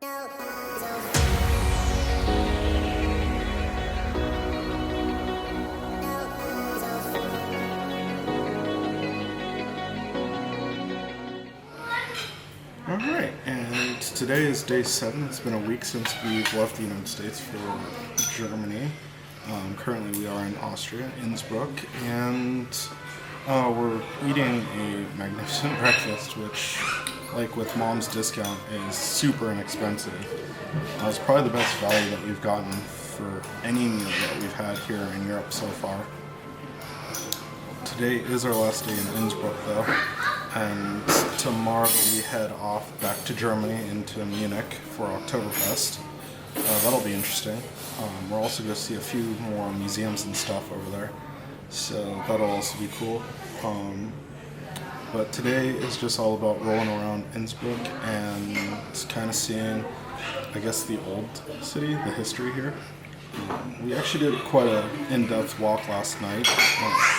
Alright, and today is day 7. It's been a week since we've left the United States for Germany. Currently we are in Austria, Innsbruck, and we're eating a magnificent breakfast, which, like with Mom's discount, is super inexpensive. It's probably the best value that we've gotten for any meal that we've had here in Europe so far. Today is our last day in Innsbruck though, and tomorrow we head off back to Germany into Munich for Oktoberfest. That'll be interesting. We're also going to see a few more museums and stuff over there, so that'll also be cool. But today is just all about rolling around Innsbruck and kind of seeing, I guess, the old city, the history here. We actually did quite an in-depth walk last night,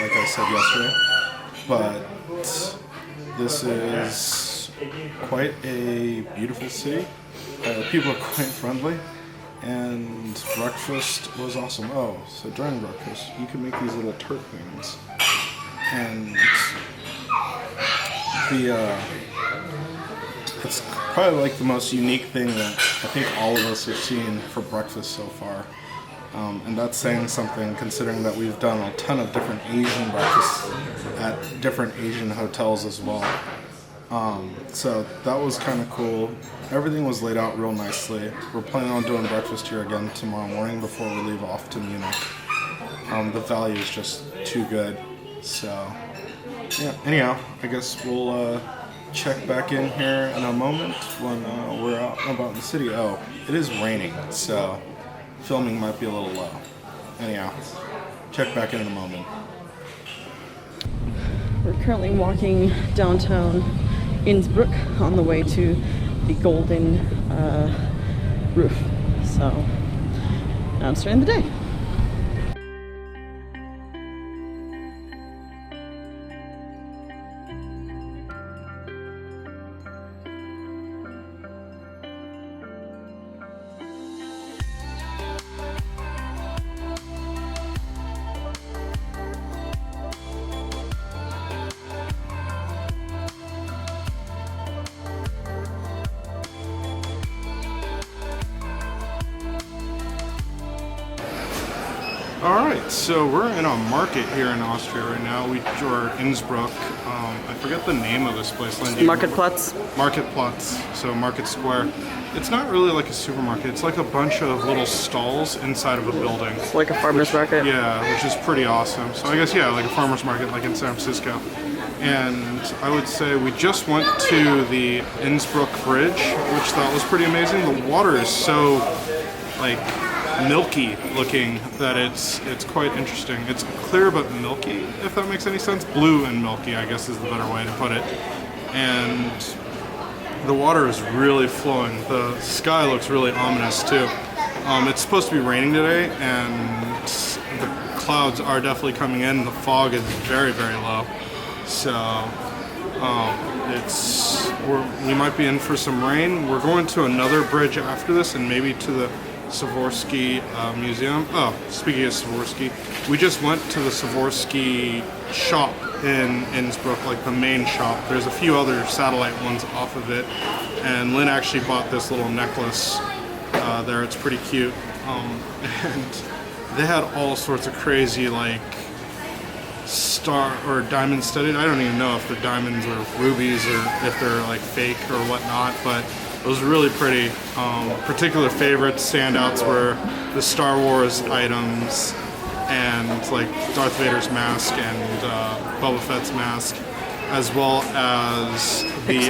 like I said yesterday, but this is quite a beautiful city. People are quite friendly, and breakfast was awesome. Oh, so during breakfast, you can make these little tart things, and it's probably like the most unique thing that I think all of us have seen for breakfast so far. And that's saying something, considering that we've done a ton of different Asian breakfasts at different Asian hotels as well. So that was kind of cool. Everything was laid out real nicely. We're planning on doing breakfast here again tomorrow morning before we leave off to Munich. The value is just too good. So, yeah, anyhow, I guess we'll check back in here in a moment when we're out and about in the city. Oh, it is raining, so filming might be a little low. Anyhow, check back in a moment. We're currently walking downtown Innsbruck on the way to the Golden Roof. So now it's starting the day. Alright, so we're in a market here in Austria right now. We're Innsbruck. I forget the name of this place. Marketplatz. Marketplatz, so Market Square. It's not really like a supermarket. It's like a bunch of little stalls inside of a building. It's like a farmer's market. Yeah, which is pretty awesome. So I guess, yeah, like a farmer's market like in San Francisco. And I would say we just went to the Innsbruck Bridge, which that was pretty amazing. The water is so, like, milky looking that it's quite interesting. It's clear but milky, if that makes any sense. Blue and milky, I guess, is the better way to put it. And the water is really flowing. The sky looks really ominous too. It's supposed to be raining today, and the clouds are definitely coming in. The fog is very, very low. So we might be in for some rain. We're going to another bridge after this, and maybe to the Swarovski museum. Oh, speaking of Swarovski, we just went to the Swarovski shop in Innsbruck, like the main shop. There's a few other satellite ones off of it, and Lynn actually bought this little necklace there. It's pretty cute, and they had all sorts of crazy, like, star or diamond studded. I don't even know if they're diamonds or rubies or if they're like fake or whatnot, but it was really pretty. Particular favorites, standouts were the Star Wars items and like Darth Vader's mask and Boba Fett's mask, as well as the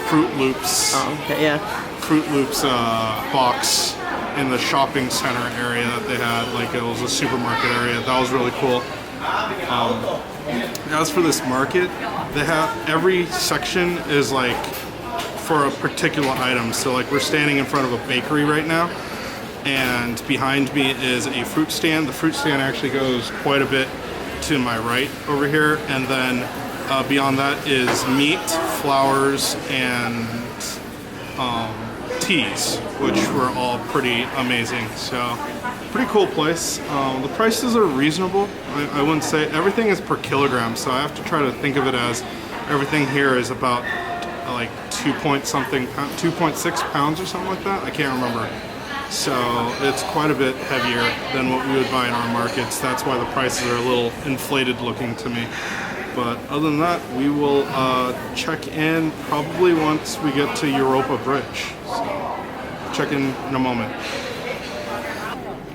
Fruit Loops. Oh, okay, yeah. Fruit Loops box in the shopping center area that they had. Like, it was a supermarket area. That was really cool. As for this market, they have every section is like for a particular item. So like, we're standing in front of a bakery right now, and behind me is a fruit stand. The fruit stand actually goes quite a bit to my right over here, and then beyond that is meat, flowers, and teas, which were all pretty amazing. So, pretty cool place. The prices are reasonable. I wouldn't say everything is per kilogram, so I have to try to think of it as everything here is about like 2.6 pounds or something like that. I can't remember. So it's quite a bit heavier than what we would buy in our markets. That's why the prices are a little inflated looking to me. But other than that, we will check in probably once we get to Europa Bridge. So check in a moment.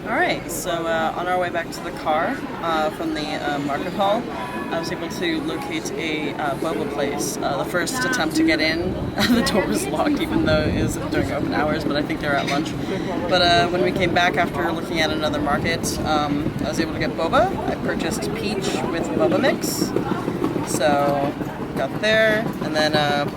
Alright, so on our way back to the car from the market hall, I was able to locate a boba place. The first attempt to get in, the door was locked even though it was during open hours, but I think they were at lunch. But when we came back after looking at another market, I was able to get boba. I purchased peach with boba mix. So got there, and then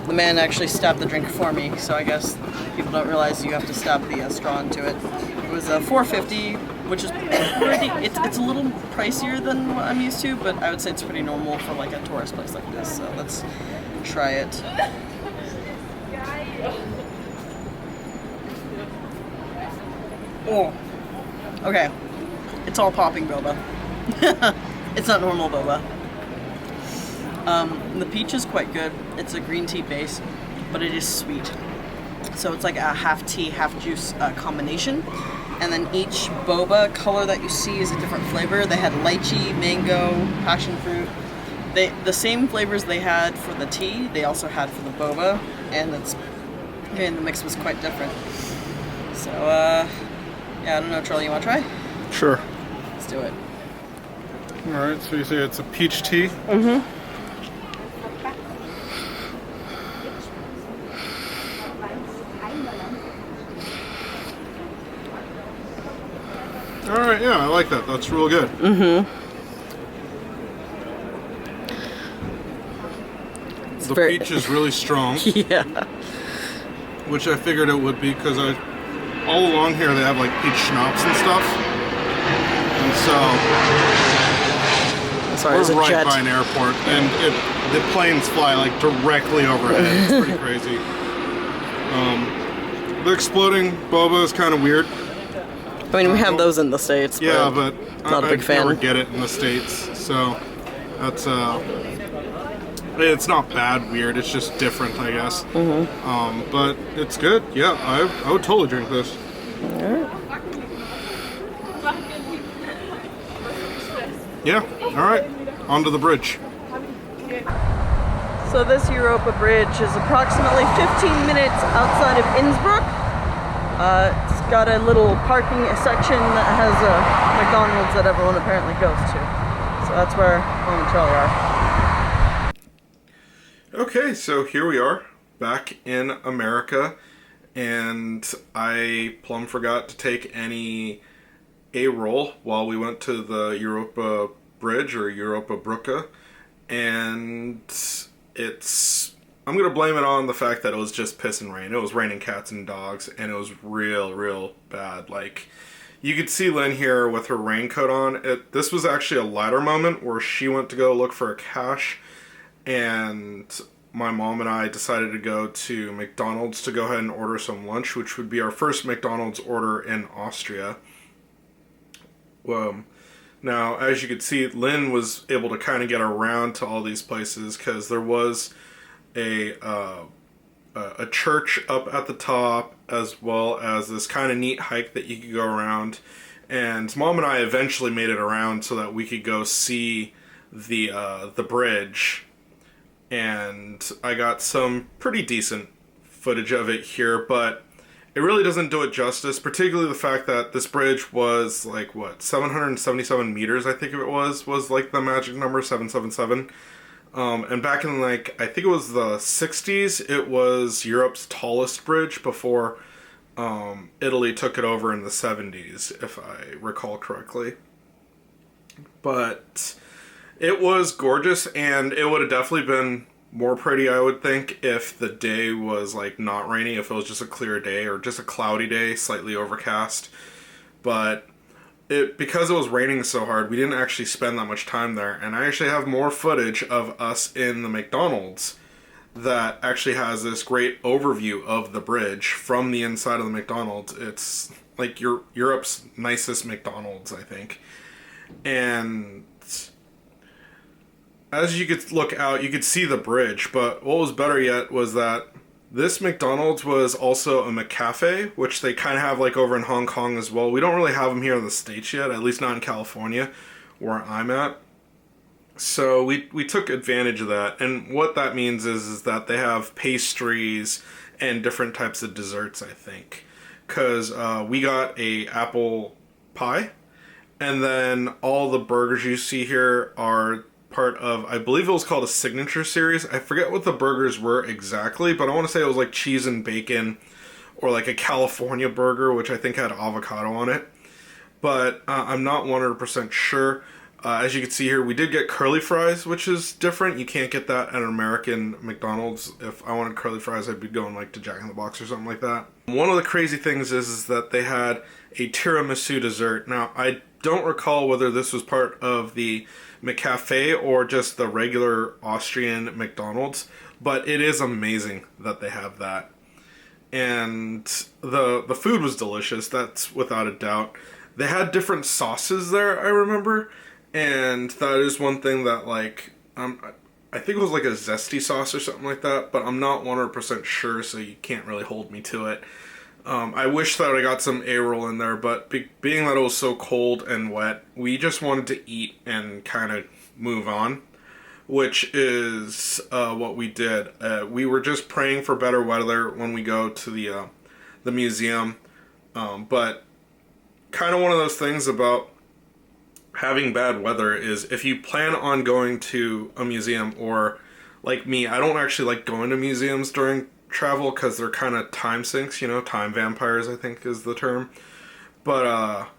the man actually stabbed the drink for me, so I guess people don't realize you have to stab the straw into it. It was $4.50, which is pretty, it's a little pricier than what I'm used to, but I would say it's pretty normal for like a tourist place like this, so let's try it. Oh, okay, it's all popping boba. It's not normal boba. The peach is quite good. It's a green tea base, but it is sweet. So it's like a half tea, half juice combination. And then each boba color that you see is a different flavor. They had lychee, mango, passion fruit. The same flavors they had for the tea, they also had for the boba, and the mix was quite different. So yeah, I don't know, Charlie, you want to try? Sure. Let's do it. All right, so you say it's a peach tea? Mm-hmm. All right, yeah, I like that. That's real good. Mm-hmm. The peach is really strong. Yeah. Which I figured it would be because all along here they have like peach schnapps and stuff. And so we're right jet. by an airport, and the planes fly like directly overhead. It's pretty crazy. The exploding boba is kind of weird. I mean, we have those in the States. Yeah, but not a big fan. I never get it in the States, so that's it's not bad weird. It's just different, I guess. Mm-hmm. But it's good. Yeah, I would totally drink this. All right. Yeah. All right. Onto the bridge. So this Europa Bridge is approximately 15 minutes outside of Innsbruck. It's got a little parking section that has a McDonald's that everyone apparently goes to. So that's where Mom and Charlie are. Okay, so here we are, back in America, and I plumb forgot to take any A-roll while we went to the Europa Bridge, or Europa Brücke, and I'm going to blame it on the fact that it was just piss and rain. It was raining cats and dogs, and it was real bad. Like, you could see Lynn here with her raincoat on. This was actually a ladder moment where she went to go look for a cache, and my mom and I decided to go to McDonald's to go ahead and order some lunch, which would be our first McDonald's order in Austria. Now, as you could see, Lynn was able to kind of get around to all these places because there was a church up at the top, as well as this kind of neat hike that you could go around. And Mom and I eventually made it around so that we could go see the bridge. And I got some pretty decent footage of it here, but it really doesn't do it justice, particularly the fact that this bridge was like, what, 777 meters, I think it was like the magic number, 777. And back in, like, I think it was the 60s, it was Europe's tallest bridge before Italy took it over in the 70s, if I recall correctly. But it was gorgeous, and it would have definitely been more pretty, I would think, if the day was, like, not rainy, if it was just a clear day, or just a cloudy day, slightly overcast. But because it was raining so hard, we didn't actually spend that much time there, and I actually have more footage of us in the McDonald's that actually has this great overview of the bridge from the inside of the McDonald's. It's like Europe's nicest McDonald's, I think. And as you could look out, you could see the bridge, but what was better yet was that this McDonald's was also a McCafe, which they kind of have like over in Hong Kong as well. We don't really have them here in the States yet, at least not in California, where I'm at. So we took advantage of that, and what that means is that they have pastries and different types of desserts, I think. Because we got a apple pie, and then all the burgers you see here are part of, I believe it was called a signature series. I forget what the burgers were exactly, but I want to say it was like cheese and bacon, or like a California burger, which I think had avocado on it. But I'm not 100% sure. As you can see here, we did get curly fries, which is different. You can't get that at an American McDonald's. If I wanted curly fries, I'd be going like to Jack in the Box or something like that. One of the crazy things is that they had a tiramisu dessert. Now, I don't recall whether this was part of the McCafe or just the regular Austrian McDonald's, but it is amazing that they have that. And the food was delicious, that's without a doubt. They had different sauces there, I remember. And that is one thing that, like, I think it was like a zesty sauce or something like that, but I'm not 100% sure, so you can't really hold me to it. I wish that I got some A-roll in there, but being that it was so cold and wet, we just wanted to eat and kind of move on, which is what we did. We were just praying for better weather when we go to the museum, but kind of one of those things about having bad weather is if you plan on going to a museum, or like me, I don't actually like going to museums during travel because they're kind of time sinks, you know, time vampires I think is the term. But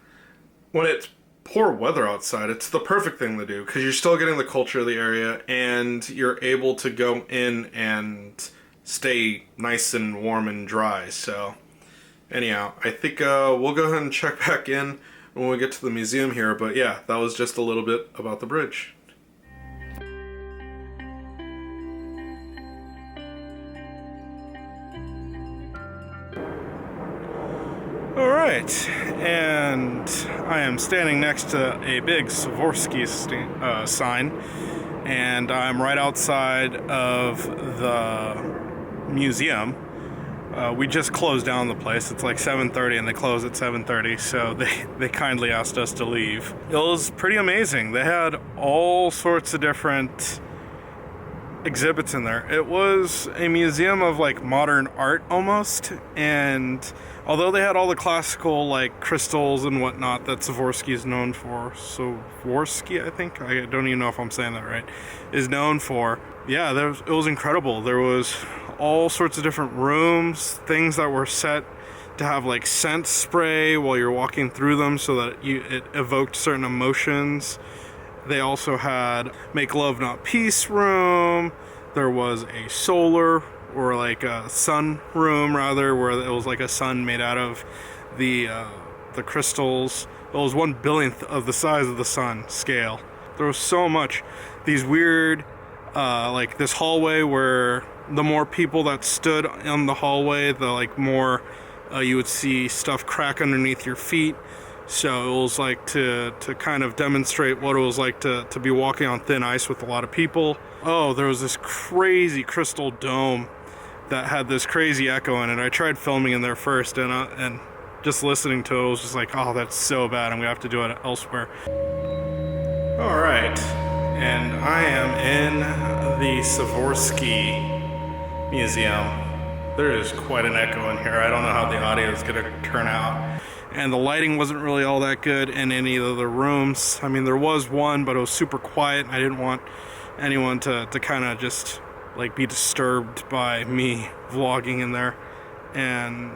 when it's poor weather outside, it's the perfect thing to do because you're still getting the culture of the area and you're able to go in and stay nice and warm and dry. So anyhow, I think we'll go ahead and check back in when we get to the museum here, but yeah, that was just a little bit about the bridge. Alright, and I am standing next to a big Swarovski sign, and I'm right outside of the museum. We just closed down the place. It's like 7:30 and they close at 7:30, so they kindly asked us to leave. It was pretty amazing. They had all sorts of different exhibits in there. It was a museum of like modern art almost, and although they had all the classical like crystals and whatnot that Swarovski is known for, Swarovski, I think, I don't even know if I'm saying that right, is known for. Yeah, it was incredible. There was all sorts of different rooms, things that were set to have like scent spray while you're walking through them so that it evoked certain emotions. They also had Make Love Not Peace room. There was a solar, or like a sun room rather, where it was like a sun made out of the crystals. It was 1/1000th of the size of the sun scale. There was so much. These weird like this hallway where the more people that stood in the hallway, the like more you would see stuff crack underneath your feet. So it was like to kind of demonstrate what it was like to be walking on thin ice with a lot of people. Oh, there was this crazy crystal dome that had this crazy echo in it. I tried filming in there first, and just listening to it was just like, oh, that's so bad, and we have to do it elsewhere. All right, and I am in the Swarovski Museum. There is quite an echo in here. I don't know how the audio is going to turn out. And the lighting wasn't really all that good in any of the rooms. I mean, there was one, but it was super quiet. I didn't want anyone to kind of just like be disturbed by me vlogging in there. And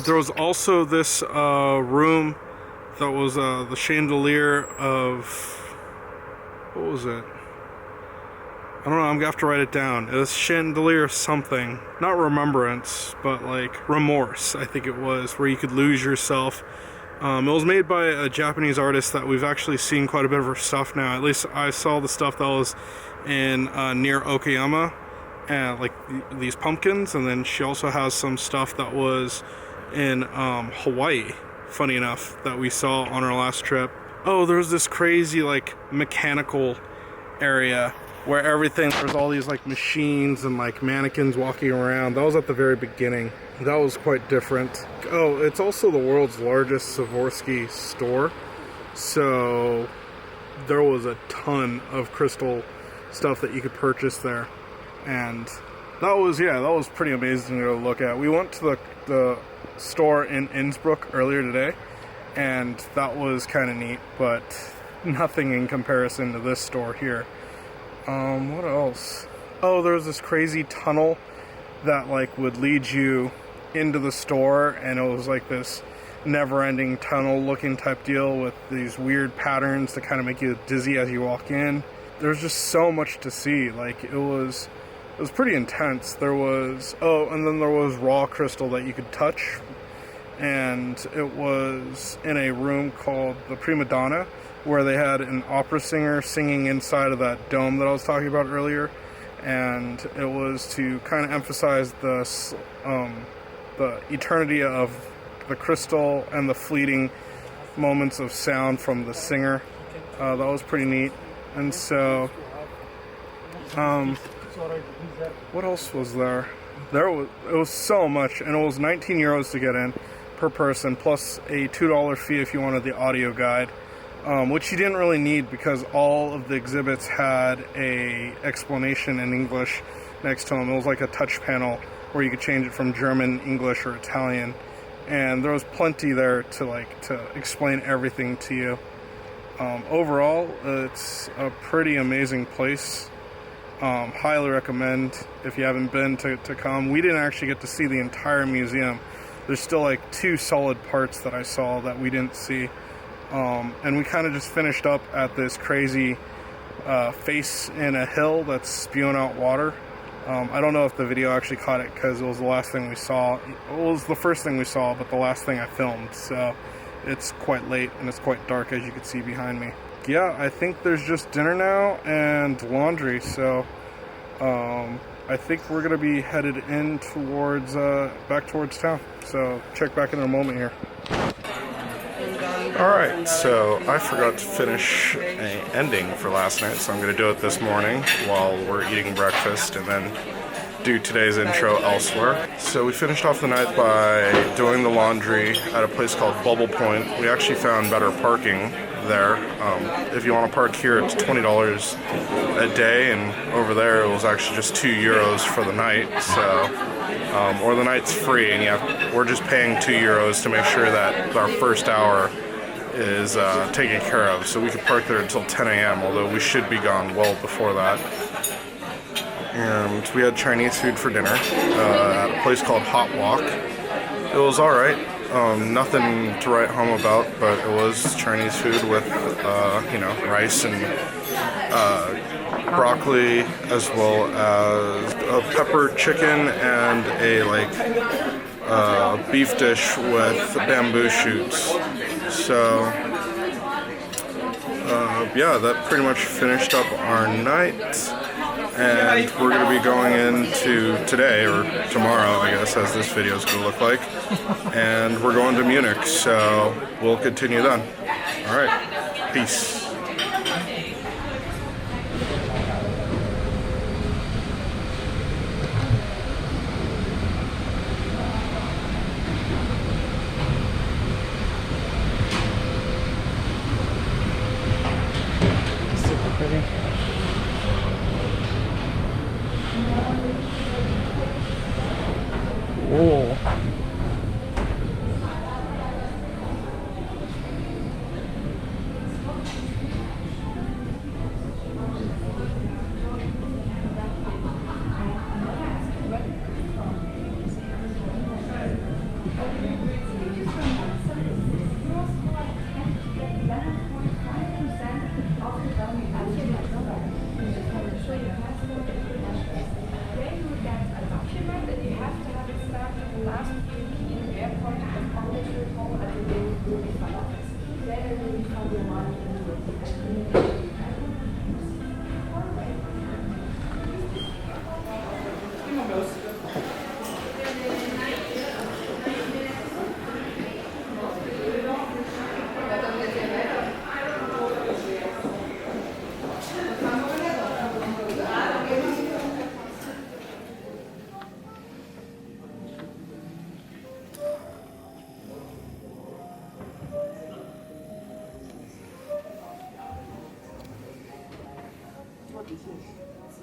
there was also this room that was the chandelier of, what was it? I don't know, I'm gonna have to write it down. It was chandelier of something. Not remembrance, but like remorse, I think it was, where you could lose yourself. It was made by a Japanese artist that we've actually seen quite a bit of her stuff now. At least I saw the stuff that was in near Okayama, and like these pumpkins, and then she also has some stuff that was in Hawaii, funny enough, that we saw on our last trip. Oh, there's this crazy like mechanical area where there's all these like machines and like mannequins walking around. That was at the very beginning. That was quite different. Oh, it's also the world's largest Swarovski store, so there was a ton of crystal stuff that you could purchase there, and that was pretty amazing to go look at. We went to the store in Innsbruck earlier today, and that was kind of neat, but nothing in comparison to this store here. What else? Oh, there was this crazy tunnel that like would lead you into the store, and it was like this never-ending tunnel looking type deal with these weird patterns to kind of make you dizzy as you walk in. There's just so much to see. Like it was pretty intense. There was and then there was raw crystal that you could touch, and it was in a room called the Prima Donna, where they had an opera singer singing inside of that dome that I was talking about earlier, and it was to kind of emphasize the eternity of the crystal and the fleeting moments of sound from the singer. That was pretty neat. And so, what else was there? It was so much, and it was 19 euros to get in per person, plus a $2 fee if you wanted the audio guide, which you didn't really need because all of the exhibits had a explanation in English next to them. It was like a touch panel where you could change it from German, English, or Italian, and there was plenty there to explain everything to you. Overall, it's a pretty amazing place. Highly recommend if you haven't been to come. We didn't actually get to see the entire museum. There's still like 2 solid parts that I saw that we didn't see. And we kind of just finished up at this crazy face in a hill that's spewing out water. I don't know if the video actually caught it because it was the last thing we saw. It was the first thing we saw, but the last thing I filmed. So it's quite late and it's quite dark, as you can see behind me. Yeah, I think there's just dinner now and laundry. So I think we're gonna be headed in towards back towards town. So check back in a moment here. Alright, so I forgot to finish an ending for last night, so I'm going to do it this morning while we're eating breakfast and then do today's intro elsewhere. So we finished off the night by doing the laundry at a place called Bubble Point. We actually found better parking there. If you want to park here, it's $20 a day, and over there it was actually just €2 for the night. So, or the night's free, and we're just paying €2 to make sure that our first hour is taken care of, so we could park there until 10 a.m., although we should be gone well before that. And we had Chinese food for dinner at a place called Hot Walk. It was alright, nothing to write home about, but it was Chinese food with rice and broccoli, as well as a pepper chicken and a beef dish with bamboo shoots. So, yeah, that pretty much finished up our night, and we're going to be going into today, or tomorrow, I guess, as this video is going to look like, and we're going to Munich, so we'll continue then. Alright, peace. Oh. what this is. It's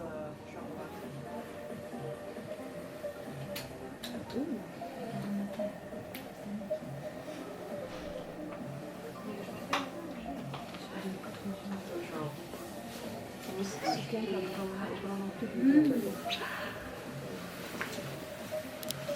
chocolate. Sukienka wygląda tu.